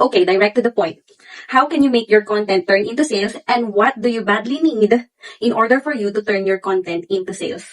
Okay, direct to the point. How can you make your content turn into sales, and what do you badly need in order for you to turn your content into sales?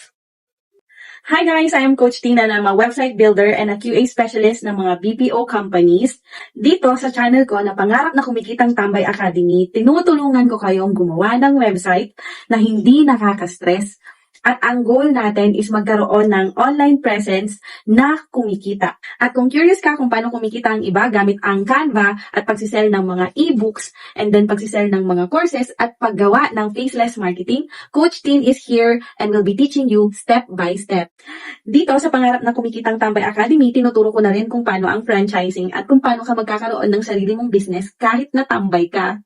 Hi guys, I am Coach Tina na mga website builder and a QA specialist ng mga BPO companies. Dito sa channel ko na pangarap na kumikitang Tambay Academy, tinutulungan ko kayong gumawa ng website na hindi nakaka-stress. At ang goal natin is magkaroon ng online presence na kumikita. At kung curious ka kung paano kumikita ang iba gamit ang Canva at pagsisell ng mga e-books and then pagsisell ng mga courses at paggawa ng faceless marketing, Coach Tin is here and will be teaching you step by step. Dito sa pangarap na kumikitang Tambay Academy, tinuturo ko na rin kung paano ang franchising at kung paano ka magkakaroon ng sarili mong business kahit na tambay ka.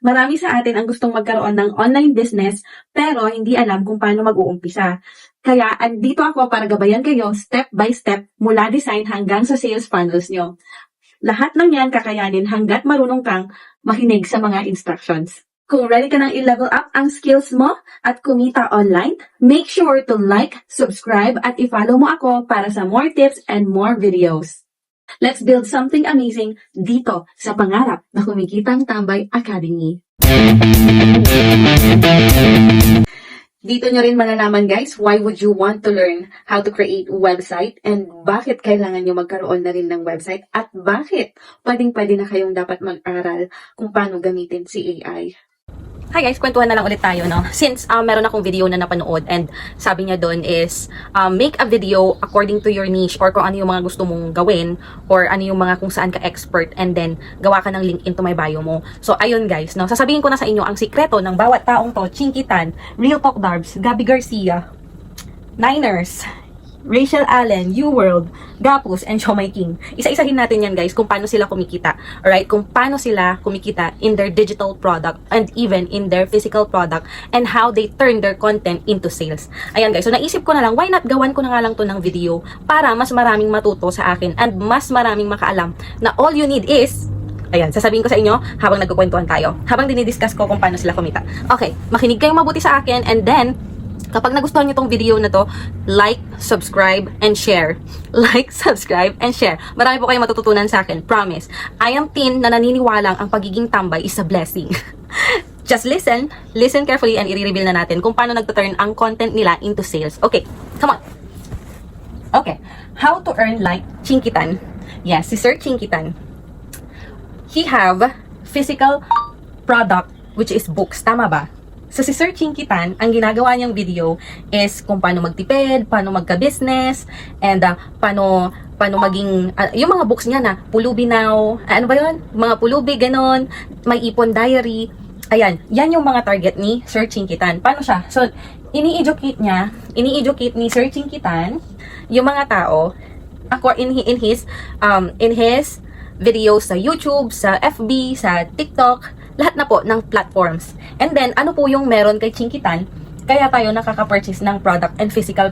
Marami sa atin ang gustong magkaroon ng online business pero hindi alam kung paano mag-uumpisa. Kaya andito ako para gabayan kayo step by step mula design hanggang sa sales funnels nyo. Lahat ng yan kakayanin hanggat marunong kang makinig sa mga instructions. Kung ready ka nang i-level up ang skills mo at kumita online, make sure to like, subscribe at i-follow mo ako para sa more tips and more videos. Let's build something amazing dito sa pangarap na kumikitang Tambay Academy. Dito nyo rin malalaman guys, why would you want to learn how to create website and bakit kailangan nyo magkaroon na rin ng website at bakit pwedeng-pwede na kayong dapat mag-aral kung paano gamitin si AI. Hi guys, kwentuhan na lang ulit tayo, no? Since meron akong video na napanood and sabi niya doon is make a video according to your niche or kung ano yung mga gusto mong gawin or ano yung mga kung saan ka expert and then gawa ka ng link into my bio mo. So ayun guys, no? Sasabihin ko na sa inyo ang sikreto ng bawat taong to, Chinky Tan, Real Talk Darbs, Gabby Garcia, Niners, Rachel Allen, U-World, Gapus, and Shomai King. Isa-isahin natin yan guys kung paano sila kumikita. Alright? Kung paano sila kumikita in their digital product and even in their physical product and how they turn their content into sales. Ayan guys. So naisip ko na lang, why not gawan ko na nga lang to ng video para mas maraming matuto sa akin and mas maraming makaalam na all you need is ayan, sasabihin ko sa inyo habang nagkukwentuhan tayo. Habang dinidiscuss ko kung paano sila kumita. Okay, makinig kayong mabuti sa akin and then kapag nagustuhan nyo tong video na to, like, subscribe, and share. Like, subscribe, and share. Marami po kayong matututunan sa akin. Promise. I am Tin na naniniwalang ang pagiging tambay is a blessing. Just listen carefully, and i-reveal na natin kung paano nagtuturn ang content nila into sales. Okay, come on. Okay, how to earn like Chinky Tan. Yes, si Sir Chinky Tan. He have physical product, which is books. Tama ba? So, si Sir Chinky Tan, ang ginagawa niyang video is kung paano magtipid, paano magka-business, and paano maging, yung mga books niya na Pulubi Now, ano ba yun? Mga Pulubi, ganon, may ipon diary. Ayan, yan yung mga target ni Sir Chinky Tan. Paano siya? So, ini-educate ni Sir Chinky Tan yung mga tao in his videos sa YouTube, sa FB, sa TikTok, lahat na po ng platforms. And then, ano po yung meron kay Chinky Tan, kaya tayo nakaka-purchase ng product and physical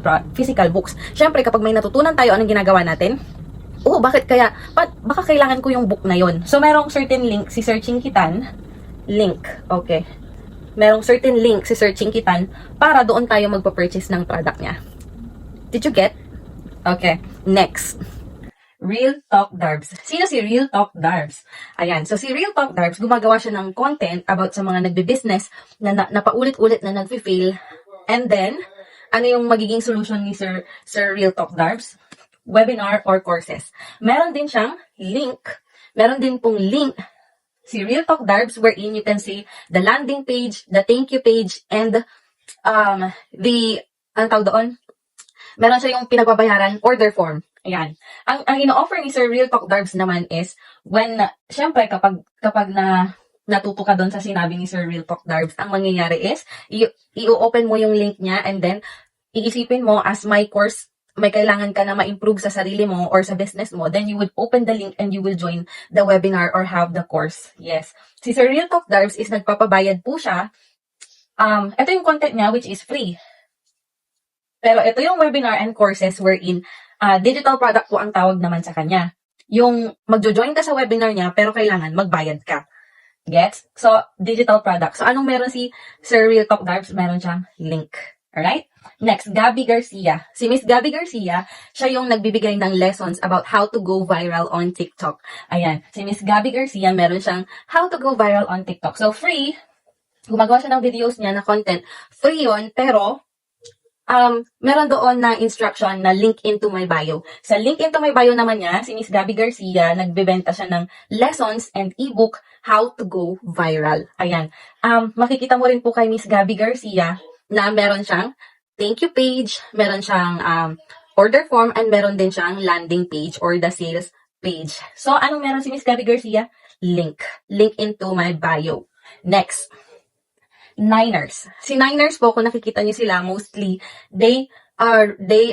books. Syempre, kapag may natutunan tayo, anong ginagawa natin? Oh, bakit kaya? Baka kailangan ko yung book na yon. So, merong certain link si Sir Chinky Tan. Link. Okay. Merong certain link si Sir Chinky Tan para doon tayo magpa-purchase ng product niya. Did you get? Okay. Next. Real Talk Darbs. Sino si Real Talk Darbs? Ayan. So, si Real Talk Darbs, gumagawa siya ng content about sa mga nagbe-business na paulit-ulit na nagfe-fail. And then, ano yung magiging solution ni Sir Real Talk Darbs? Webinar or courses. Meron din siyang link. Meron din pong link si Real Talk Darbs wherein you can see the landing page, the thank you page, and ang tawag doon? Meron siya yung pinagbabayaran order form. Ayan. Ang ino-offer ni Sir Real Talk Darbs naman is syempre kapag natuto ka doon sa sinabi ni Sir Real Talk Darbs, ang mangyayari is i-open mo yung link niya and then iisipin mo as my course, may kailangan ka na ma-improve sa sarili mo or sa business mo, then you would open the link and you will join the webinar or have the course. Yes. Si Sir Real Talk Darbs is nagpapabayad po siya. Ito yung content niya which is free. Pero ito yung webinar and courses wherein digital product po ang tawag naman sa kanya. Yung magjo-join ka sa webinar niya pero kailangan magbayad ka. Gets? So, digital product. So, anong meron si Sir Real Talk Darbs? Meron siyang link. Alright? Next, Gabby Garcia. Si Miss Gabby Garcia, siya yung nagbibigay ng lessons about how to go viral on TikTok. Ayan, si Miss Gabby Garcia, meron siyang how to go viral on TikTok. So, free. Gumagawa siya ng videos niya na content. Free yun, pero meron doon na instruction na link into my bio. Sa link into my bio naman niya, si Miss Gabby Garcia, nagbebenta siya ng lessons and ebook how to go viral. Ayan. Makikita mo rin po kay Miss Gabby Garcia na meron siyang thank you page, meron siyang order form, and meron din siyang landing page or the sales page. So, anong meron si Miss Gabby Garcia? Link. Link into my bio. Next. Niners. Si Niners po, kung nakikita niyo sila, mostly, what do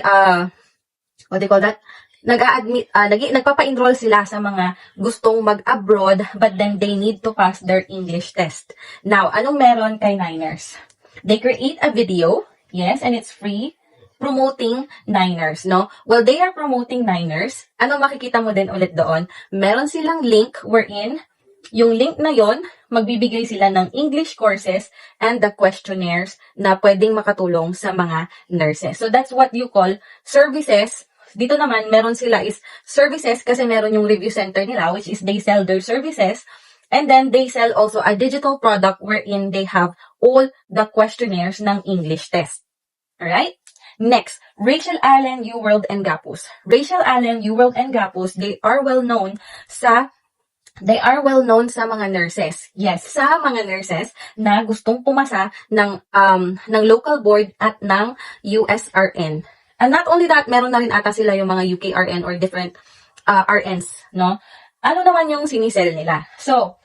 you call that? Nagpapa-enroll sila sa mga gustong mag-abroad, but then they need to pass their English test. Now, anong meron kay Niners? They create a video, yes, and it's free, promoting Niners, no? Well, they are promoting Niners. Ano makikita mo din ulit doon? Meron silang link wherein yung link na yon, magbibigay sila ng English courses and the questionnaires na pwedeng makatulong sa mga nurses. So that's what you call services. Dito naman, meron sila is services kasi meron yung review center nila, which is they sell their services. And then they sell also a digital product wherein they have all the questionnaires ng English test. Alright? Next, Rachel Allen, UWorld, and Gapus. Rachel Allen, UWorld, and Gapus, they are well known sa mga nurses. Yes, sa mga nurses na gustong pumasa ng local board at ng USRN. And not only that, meron na rin ata sila yung mga UKRN or different RNs, no? Ano naman yung sinisell nila? So,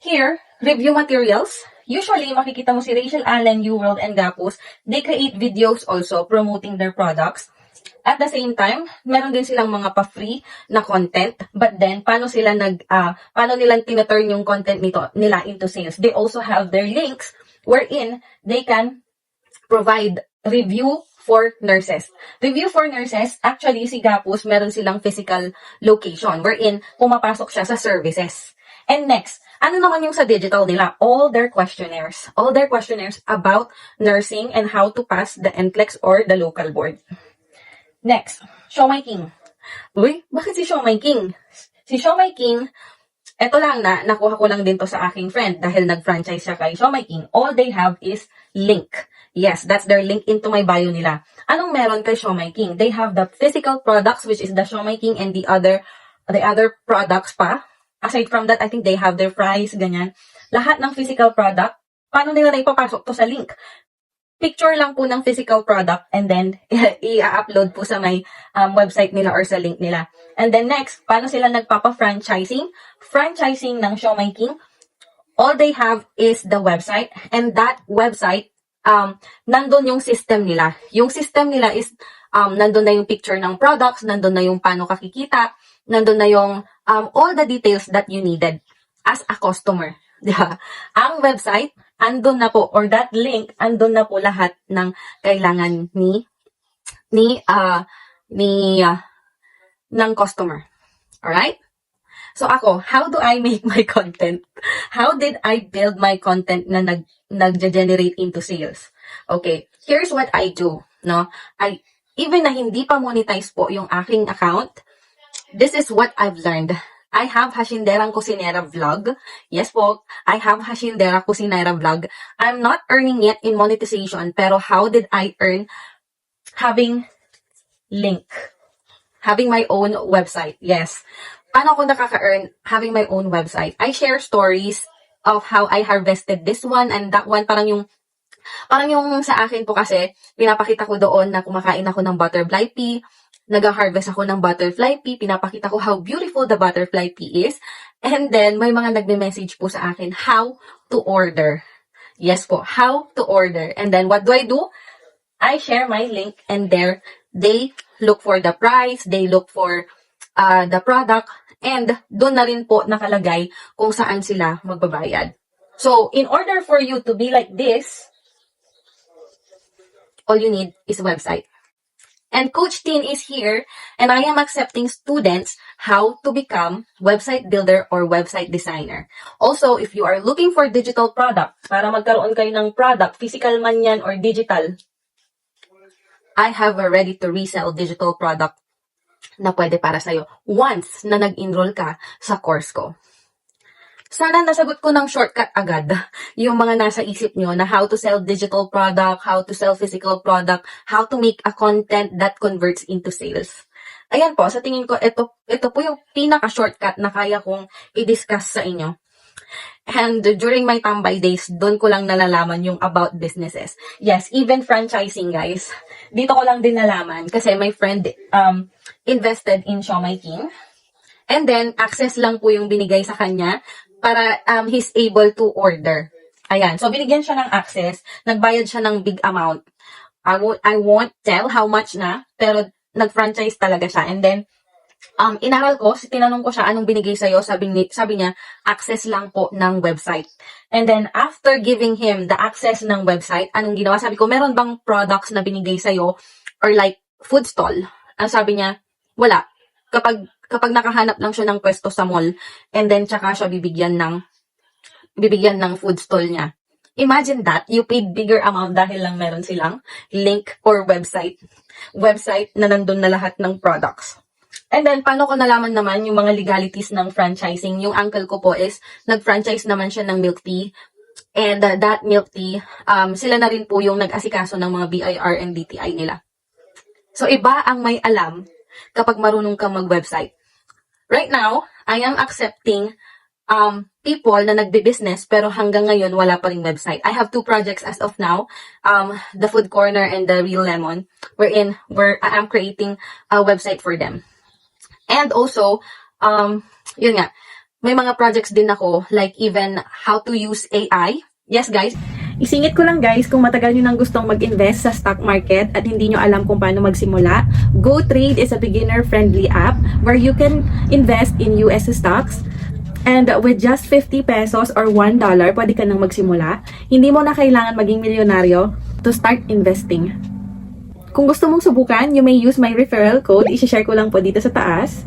here, review materials. Usually, makikita mo si Rachel Allen, UWorld, and Gapus, they create videos also promoting their products. At the same time, meron din silang mga pa-free na content. But then, paano nilang tina-turn yung content nila into sales? They also have their links wherein they can provide review for nurses. Review for nurses, actually, si Gapus, meron silang physical location wherein pumapasok siya sa services. And next, ano naman yung sa digital nila? All their questionnaires. All their questionnaires about nursing and how to pass the NCLEX or the local board. Next, Show My King. Uy, bakit si Show My King? Si Show My King, eto lang nakuha ko lang din to sa aking friend dahil nag-franchise siya kay Show My King. All they have is link. Yes, that's their link into my bio nila. Anong meron kay Show My King? They have the physical products, which is the Show My King, and the other products pa. Aside from that, I think they have their fries, ganyan. Lahat ng physical product, paano nila na ipapasok to sa link? Picture lang po ng physical product and then i-upload po sa may website nila or sa link nila. And then next, paano sila nagpapa-franchising? Franchising ng Show My King. All they have is the website, and that website, nandun yung system nila. Yung system nila is, nandun na yung picture ng products, nandun na yung paano kakikita, nandun na yung all the details that you needed as a customer. Diba? Ang website, andun na po, or that link, andun na po lahat ng kailangan ng customer. Alright? So ako, how do I make my content? How did I build my content na nag-generate into sales? Okay, here's what I do. No? Even na hindi pa monetize po yung aking account, this is what I've learned. I have Hashinderang Kusinera vlog. Yes po, I have Hashindera Kusinera vlog. I'm not earning yet in monetization, pero how did I earn? Having link. Having my own website. Yes. Paano ako nakaka-earn having my own website? I share stories of how I harvested this one and that one. Parang yung sa akin po kasi, pinapakita ko doon na kumakain ako ng butterfly pea, nag-harvest ako ng butterfly pea, pinapakita ko how beautiful the butterfly pea is, and then may mga nagme-message po sa akin how to order. Yes po, how to order. And then what do? I share my link, and there, they look for the price, they look for the product, and doon na rin po nakalagay kung saan sila magbabayad. So, in order for you to be like this, all you need is a website. And Coach Tin is here, and I am accepting students how to become website builder or website designer. Also, if you are looking for digital product, para magkaroon kayo ng product, physical man yan or digital, I have a ready to resell digital product na pwede para sa'yo once na nag-enroll ka sa course ko. Sana nasagot ko ng shortcut agad yung mga nasa isip nyo na how to sell digital product, how to sell physical product, how to make a content that converts into sales. Ayan po, sa tingin ko, ito po yung pinaka-shortcut na kaya kong i-discuss sa inyo. And during my tambay days, doon ko lang nalalaman yung about businesses. Yes, even franchising, guys. Dito ko lang din nalaman kasi my friend invested in Siomai King. And then, access lang po yung binigay sa kanya para he's able to order. Ayan. So, binigyan siya ng access. Nagbayad siya ng big amount. I won't tell how much na, pero nag-franchise talaga siya. And then, inaral ko, tinanong ko siya, anong binigay sa'yo? Sabi niya, access lang po ng website. And then, after giving him the access ng website, anong ginawa? Sabi ko, meron bang products na binigay sa'yo? Or like, food stall? Ang sabi niya, wala. Kapag nakahanap lang siya ng pwesto sa mall, and then tsaka siya bibigyan ng food stall niya. Imagine that, you paid bigger amount dahil lang meron silang link or website na nandun na lahat ng products. And then, paano ko nalaman naman yung mga legalities ng franchising? Yung uncle ko po is, nag-franchise naman siya ng milk tea. And that milk tea, sila na rin po yung nag-asikaso ng mga BIR and DTI nila. So, iba ang may alam kapag marunong kang mag-website. Right now, I am accepting people na nagbe-business pero hanggang ngayon wala pa ring website. I have 2 projects as of now, the Food Corner and the Real Lemon, where I am creating a website for them. And also, yun nga, may mga projects din ako, like even how to use AI. Yes, guys. Isingit ko lang guys, kung matagal nyo nang gustong mag-invest sa stock market at hindi nyo alam kung paano magsimula, GoTrade is a beginner-friendly app where you can invest in US stocks. And with just 50 pesos or $1, pwede ka nang magsimula. Hindi mo na kailangan maging milyonaryo to start investing. Kung gusto mong subukan, you may use my referral code. I-share ko lang po dito sa taas.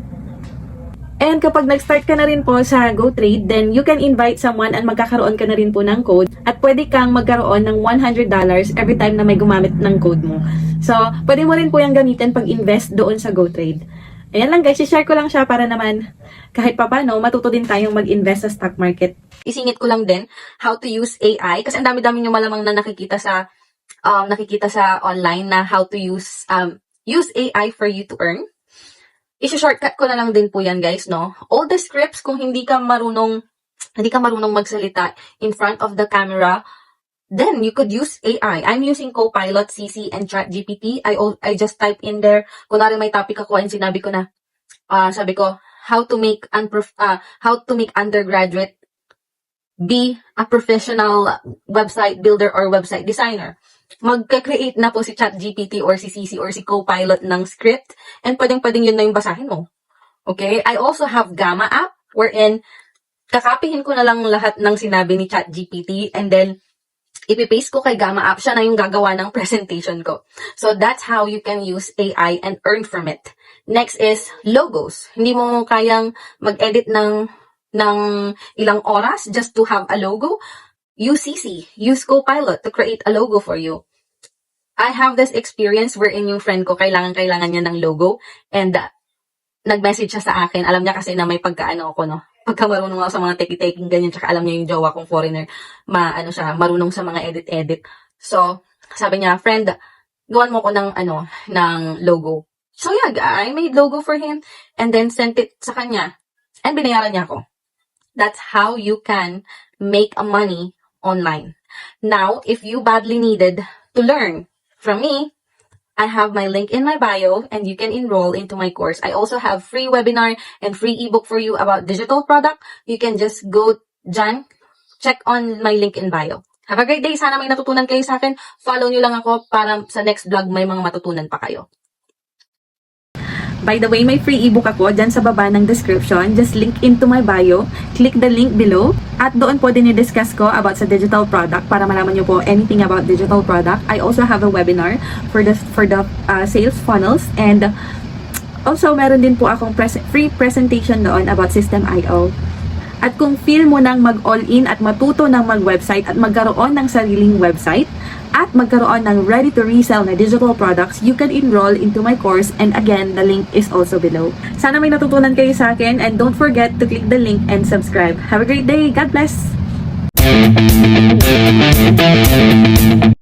And kapag nag-start ka na rin po sa GoTrade, then you can invite someone and magkakaroon ka na rin po ng code. At pwede kang magkaroon ng $100 every time na may gumamit ng code mo. So, pwede mo rin po yung gamitin pag-invest doon sa GoTrade. Ayan lang guys, i-share ko lang siya para naman kahit papano, matuto din tayong mag-invest sa stock market. Isingit ko lang din how to use AI kasi ang dami-dami nyo malamang na nakikita sa online na how to use AI for you to earn. I-shortcut ko na lang din po yan guys, no? All the scripts, kung hindi ka marunong magsalita in front of the camera, then you could use AI. I'm using Copilot, CC, and ChatGPT. I just type in there. Kunwari may topic ako and sinabi ko na, sabi ko, how to make undergraduate be a professional website builder or website designer. Magka-create na po si ChatGPT or si CC or si Copilot ng script and pwedeng-pwedeng yun na yung basahin mo. Okay? I also have Gamma app wherein kakapihin ko na lang lahat ng sinabi ni ChatGPT and then ipipaste ko kay Gamma app, siya na yung gagawa ng presentation ko. So, that's how you can use AI and earn from it. Next is logos. Hindi mo kayang mag-edit ng ilang oras just to have a logo. Use CC. Use Copilot to create a logo for you. I have this experience wherein yung friend ko, kailangan niya ng logo. And nag-message siya sa akin. Alam niya kasi na may pagkaano ako, no? Pagka marunong ako sa mga teki-teking ganyan, tsaka alam niya yung jowa kong foreigner, marunong sa mga edit-edit. So, sabi niya, friend, gawan mo ko ng logo. So yeah, I made logo for him and then sent it sa kanya. And binayaran niya ako. That's how you can make money online. Now, if you badly needed to learn from me, I have my link in my bio and you can enroll into my course. I also have free webinar and free ebook for you about digital product. You can just go dyan, check on my link in bio. Have a great day. Sana may natutunan kayo sa akin. Follow nyo lang ako para sa next vlog may mga matutunan pa kayo. By the way, may free ebook ako dyan sa baba ng description. Just link into my bio. Click the link below. At doon po din i-discuss ko about sa digital product para malaman nyo po anything about digital product. I also have a webinar for the sales funnels. And also, meron din po akong free presentation doon about System.io. At kung feel mo nang mag-all-in at matuto ng mag-website at magkaroon ng sariling website at magkaroon ng ready-to-resell na digital products, you can enroll into my course, and again, the link is also below. Sana may natutunan kayo sa akin, and don't forget to click the link and subscribe. Have a great day! God bless!